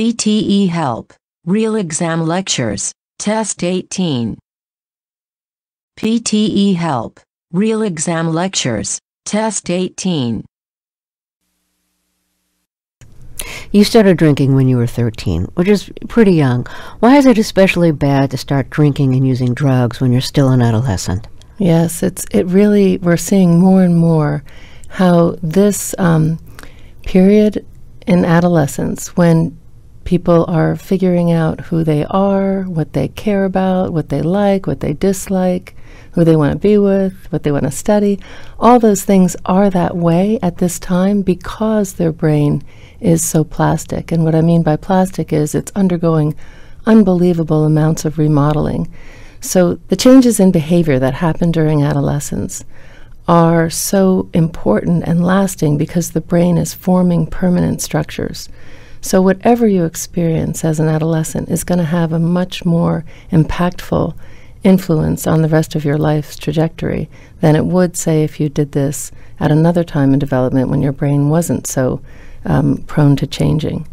PTE Help, Real Exam Lectures, Test 18. PTE Help, Real Exam Lectures, Test 18. You started drinking when you were 13, which is pretty young. Why is it especially bad to start drinking and using drugs when you're still an adolescent? Yes, we're seeing more and more how this period in adolescence, when people are figuring out who they are, what they care about, what they like, what they dislike, who they want to be with, what they want to study, all those things are that way at this time because their brain is so plastic. And what I mean by plastic is it's undergoing unbelievable amounts of remodeling. So the changes in behavior that happen during adolescence are so important and lasting because the brain is forming permanent structures. So whatever you experience as an adolescent is going to have a much more impactful influence on the rest of your life's trajectory than it would, say, if you did this at another time in development when your brain wasn't so prone to changing.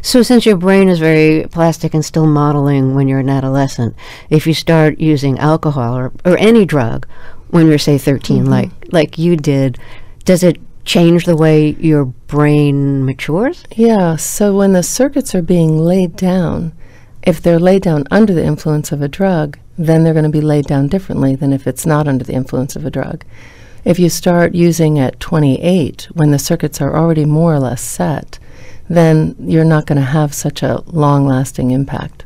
So since your brain is very plastic and still modeling when you're an adolescent, if you start using alcohol or any drug when you're, say, 13, like you did, does it change the way your brain matures? Yeah, so when the circuits are being laid down, if they're laid down under the influence of a drug, then they're going to be laid down differently than if it's not under the influence of a drug. If you start using at 28, when the circuits are already more or less set, then you're not going to have such a long-lasting impact.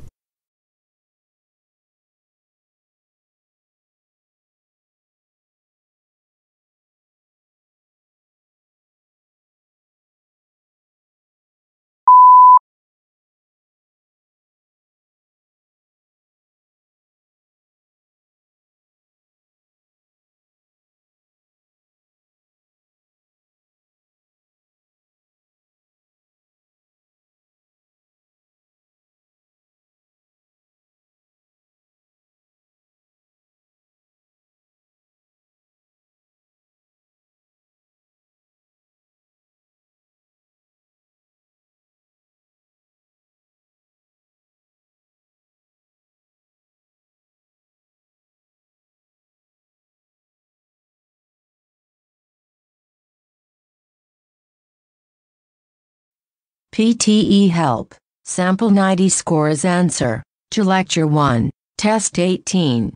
PTE Help, Sample 90 Scores Answer, to Lecture 1, Test 18.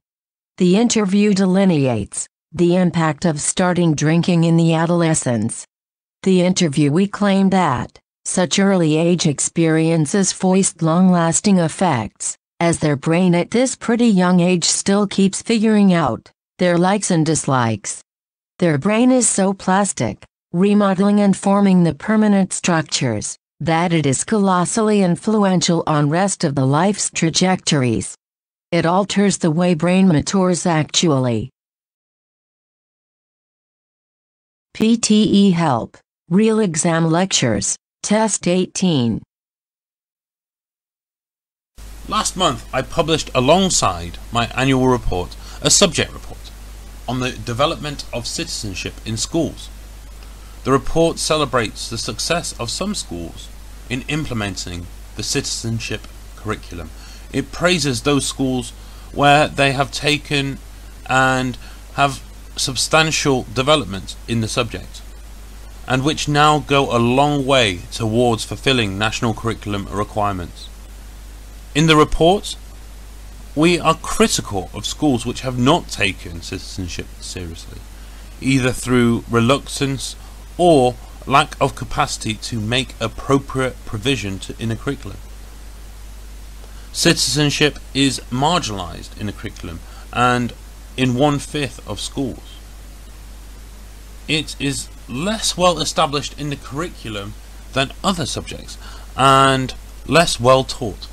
The interview delineates the impact of starting drinking in the adolescence. The interviewee claimed that such early age experiences foist long-lasting effects, as their brain at this pretty young age still keeps figuring out their likes and dislikes. Their brain is so plastic, remodeling and forming the permanent structures, that it is colossally influential on rest of the life's trajectories. It alters the way brain matures actually. PTE Help, Real Exam Lectures, Test 18. Last month I published alongside my annual report a subject report on the development of citizenship in schools. The report celebrates the success of some schools in implementing the citizenship curriculum. It praises those schools where they have taken and have substantial development in the subject, and which now go a long way towards fulfilling national curriculum requirements. In the report, we are critical of schools which have not taken citizenship seriously, either through reluctance or lack of capacity to make appropriate provision in a curriculum. Citizenship is marginalised in a curriculum and in 1/5 of schools. It is less well established in the curriculum than other subjects and less well taught.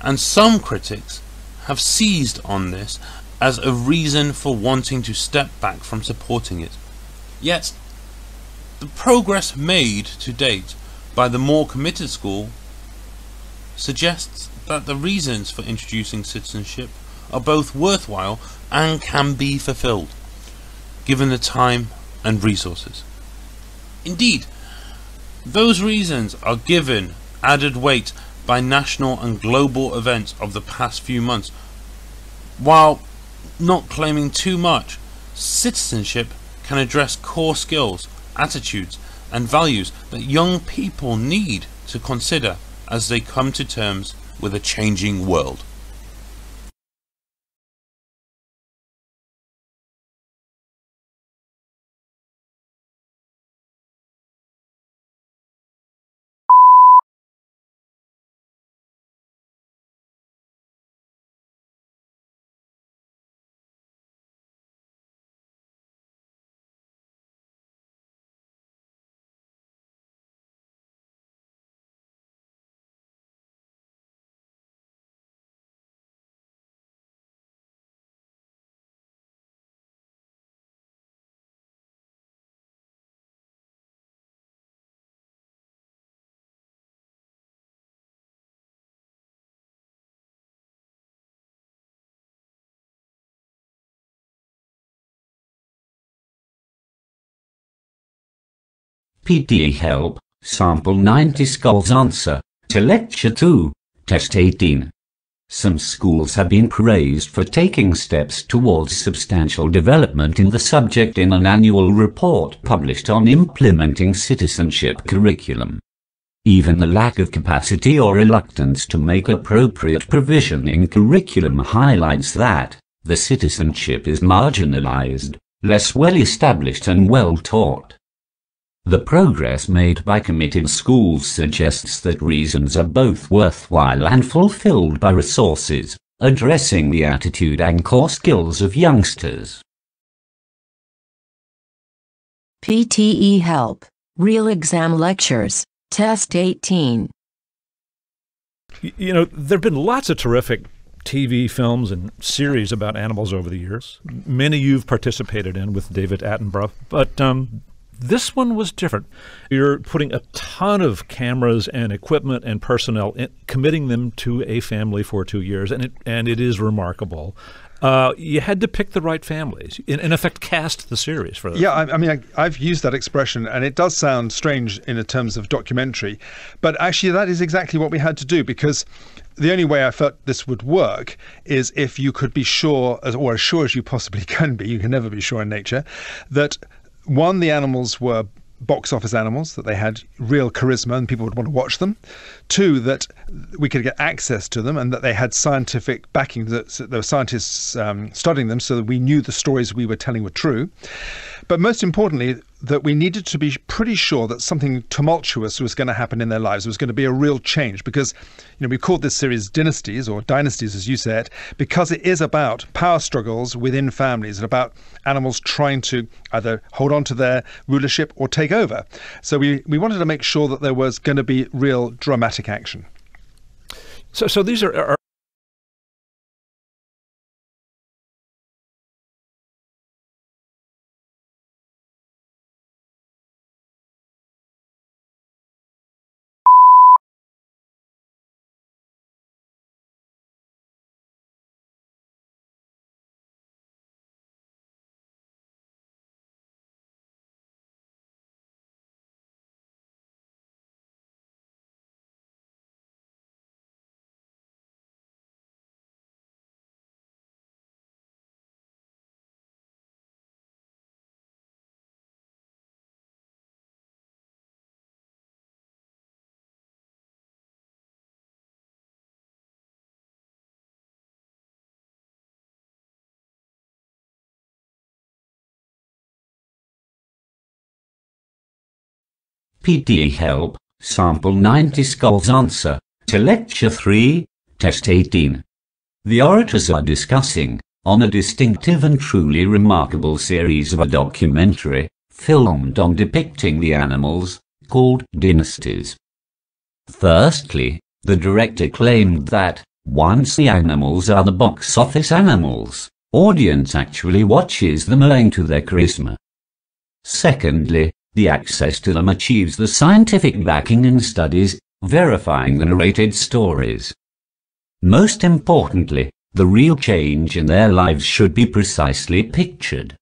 And some critics have seized on this as a reason for wanting to step back from supporting it. Yet, the progress made to date by the more committed school suggests that the reasons for introducing citizenship are both worthwhile and can be fulfilled, given the time and resources. Indeed, those reasons are given added weight by national and global events of the past few months. While not claiming too much, citizenship can address core skills, attitudes, and values that young people need to consider as they come to terms with a changing world. PTE Help, Sample 90 Skulls Answer, to Lecture 2, Test 18. Some schools have been praised for taking steps towards substantial development in the subject in an annual report published on implementing citizenship curriculum. Even the lack of capacity or reluctance to make appropriate provision in curriculum highlights that the citizenship is marginalized, less well established and well taught. The progress made by committed schools suggests that reasons are both worthwhile and fulfilled by resources, addressing the attitude and core skills of youngsters. PTE Help, Real Exam Lectures, Test 18. You know, there have been lots of terrific TV, films, and series about animals over the years. Many you've participated in with David Attenborough, but this one was different. You're putting a ton of cameras and equipment and personnel in, committing them to a family for 2 years, and it is remarkable. You had to pick the right families. In effect, cast the series for this. Yeah, I mean, I've used that expression, and it does sound strange in terms of documentary, but actually that is exactly what we had to do, because the only way I felt this would work is if you could be sure, or as sure as you possibly can be, you can never be sure in nature, that one, the animals were box office animals, that they had real charisma and people would want to watch them. Two, that we could get access to them and that they had scientific backing, that there were scientists studying them so that we knew the stories we were telling were true. But most importantly, that we needed to be pretty sure that something tumultuous was going to happen in their lives. There was going to be a real change, because, you know, we called this series Dynasties, or Dynasties as you said, because it is about power struggles within families and about animals trying to either hold on to their rulership or take over. So we wanted to make sure that there was going to be real dramatic action. So these are PTE Help, Sample 90 Skulls Answer, to Lecture 3, Test 18. The orators are discussing, on a distinctive and truly remarkable series of a documentary, filmed on depicting the animals, called Dynasties. Firstly, the director claimed that, once the animals are the box office animals, audience actually watches them owing to their charisma. Secondly, the access to them achieves the scientific backing in studies, verifying the narrated stories. Most importantly, the real change in their lives should be precisely pictured.